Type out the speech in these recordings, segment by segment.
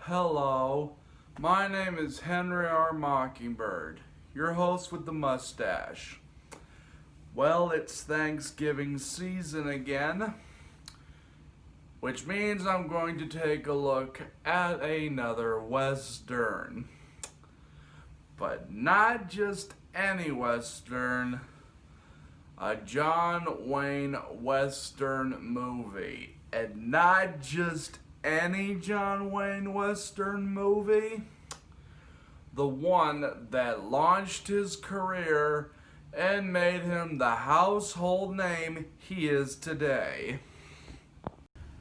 Hello, my name is Henry R. Mockingbird, your host with the mustache. Well, it's Thanksgiving season again, which means I'm going to take a look at another Western. But not just any Western, a John Wayne Western movie. And not just any John Wayne Western movie, the one that launched his career and made him the household name he is today.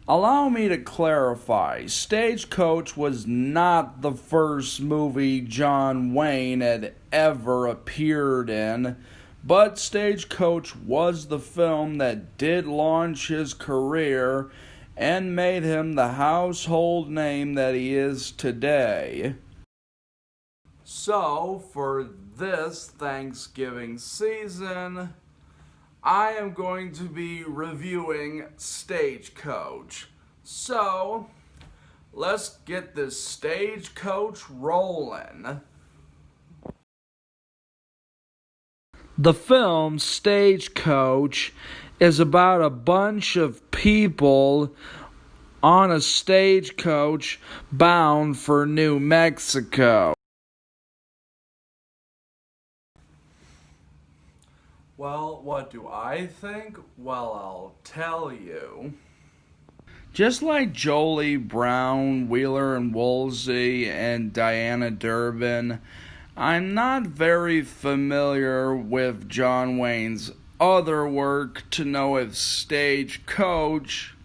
Allow me to clarify, Stagecoach was not the first movie John Wayne had ever appeared in, but Stagecoach was the film that did launch his career and made him the household name that he is today. So, for this Thanksgiving season, I am going to be reviewing Stagecoach. So, let's get this Stagecoach rolling. The film Stagecoach is about a bunch of people on a stagecoach bound for New Mexico. Well, what do I think? Well, I'll tell you. Just like Jolie Brown, Wheeler and Woolsey, and Diana Durbin, I'm not very familiar with John Wayne's other work to know if Stagecoach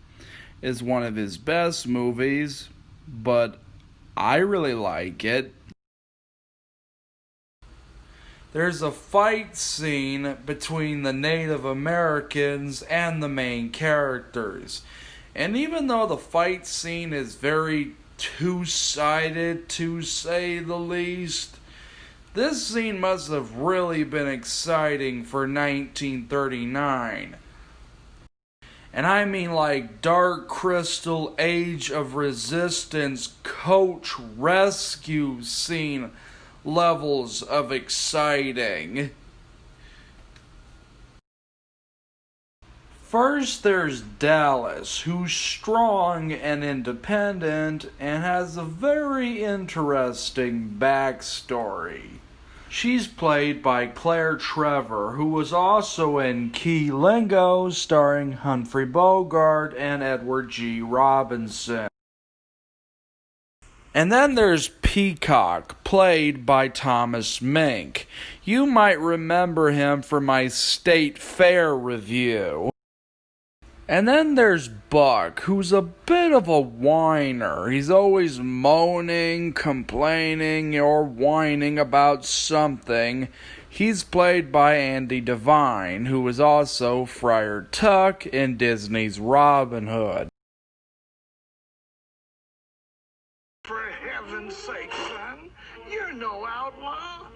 is one of his best movies, but I really like it. There's a fight scene between the Native Americans and the main characters. And even though the fight scene is very two-sided, to say the least, this scene must have really been exciting for 1939. And I mean like Dark Crystal Age of Resistance coach rescue scene levels of exciting. First, there's Dallas, who's strong and independent and has a very interesting backstory. She's played by Claire Trevor, who was also in Key Lingo, starring Humphrey Bogart and Edward G. Robinson. And then there's Peacock, played by Thomas Mink. You might remember him from my State Fair review. And then there's Buck, who's a bit of a whiner. He's always moaning, complaining, or whining about something. He's played by Andy Devine, who was also Friar Tuck in Disney's Robin Hood. For heaven's sake, son, you're no outlaw.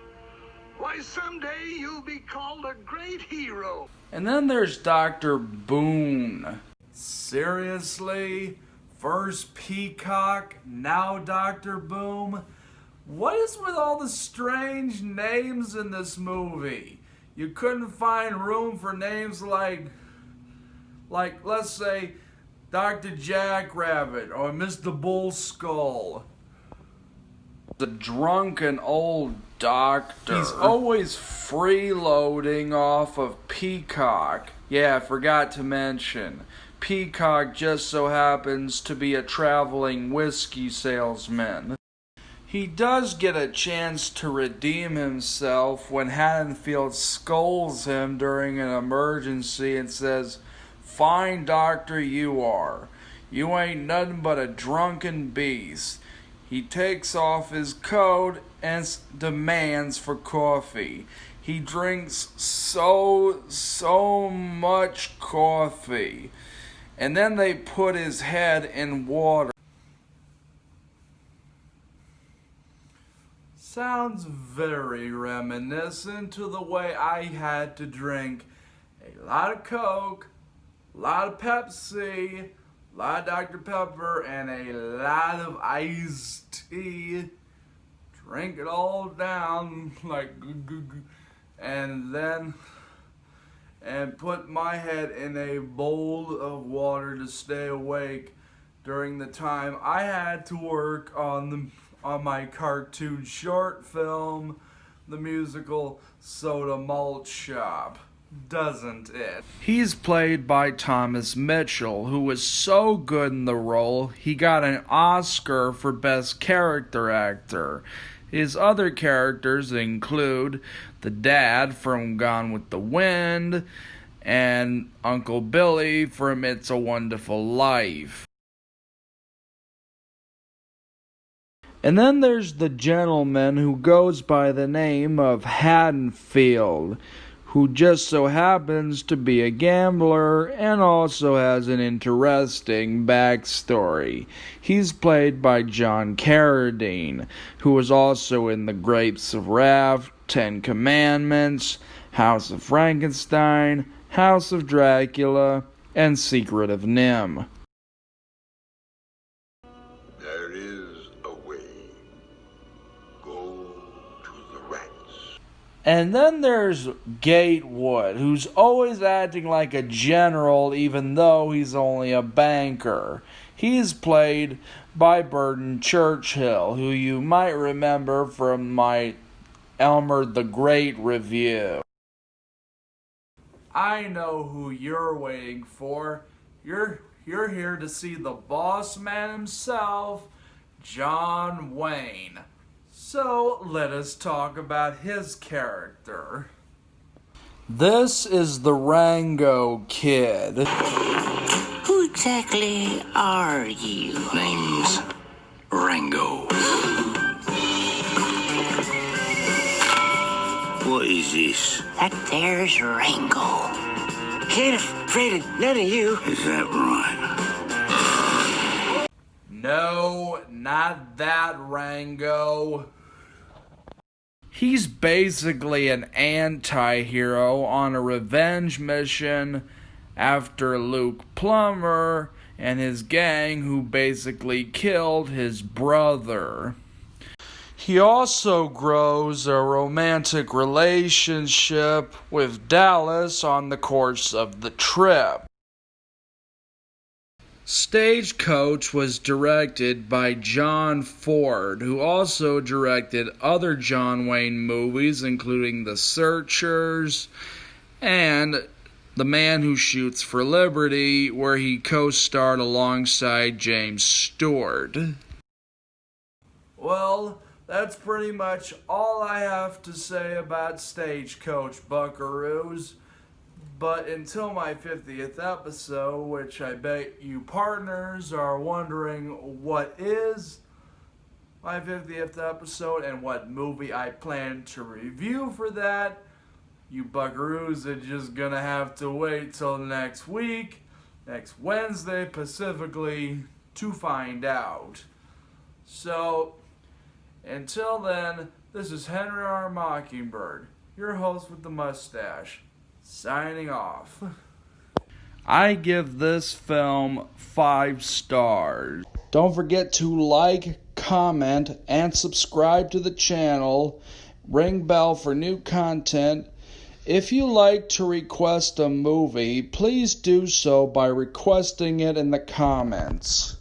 Why, someday you'll be called a great hero. And then there's Dr. Boone. Seriously? First Peacock, now Dr. Boone? What is with all the strange names in this movie? You couldn't find room for names like let's say, Dr. Jackrabbit or Mr. Bullskull. The drunken old doctor. He's always freeloading off of Peacock. Yeah, I forgot to mention. Peacock just so happens to be a traveling whiskey salesman. He does get a chance to redeem himself when Haddonfield scolds him during an emergency and says, "Fine doctor you are. You ain't nothing but a drunken beast." He takes off his coat and demands for coffee. He drinks so much coffee. And then they put his head in water. Sounds very reminiscent to the way I had to drink a lot of Coke, a lot of Pepsi, a lot of Dr. Pepper, and a lot of iced tea. Drink it all down, like, and put my head in a bowl of water to stay awake during the time I had to work on my cartoon short film, the musical Soda Malt Shop. Doesn't it? He's played by Thomas Mitchell, who was so good in the role, he got an Oscar for Best Character Actor. His other characters include the dad from Gone with the Wind and Uncle Billy from It's a Wonderful Life. And then there's the gentleman who goes by the name of Haddonfield, who just so happens to be a gambler and also has an interesting backstory. He's played by John Carradine, who was also in The Grapes of Wrath, 10 Commandments, House of Frankenstein, House of Dracula, and Secret of Nim. There is a way. Go to the rats. And then there's Gatewood, who's always acting like a general even though he's only a banker. He's played by Burton Churchill, who you might remember from my Elmer the Great review. I know who you're waiting for. You're here to see the boss man himself, John Wayne. So let us talk about his character. This is the Rango Kid. Who exactly are you? Name's Rango. What is this? That there's Rango. He ain't afraid of none of you. Is that right? No, not that Rango. He's basically an anti-hero on a revenge mission after Luke Plummer and his gang who basically killed his brother. He also grows a romantic relationship with Dallas on the course of the trip. Stagecoach was directed by John Ford, who also directed other John Wayne movies, including The Searchers and The Man Who Shoots for Liberty, where he co-starred alongside James Stewart. Well, that's pretty much all I have to say about Stagecoach, buckaroos. But until my 50th episode, which I bet you partners are wondering what is my 50th episode and what movie I plan to review for that, you buckaroos are just gonna have to wait till next week, next Wednesday Pacifically, to find out. So, until then, this is Henry R. Mockingbird, your host with the mustache, signing off. I give this film 5 stars. Don't forget to like, comment, and subscribe to the channel. Ring bell for new content. If you like to request a movie, please do so by requesting it in the comments.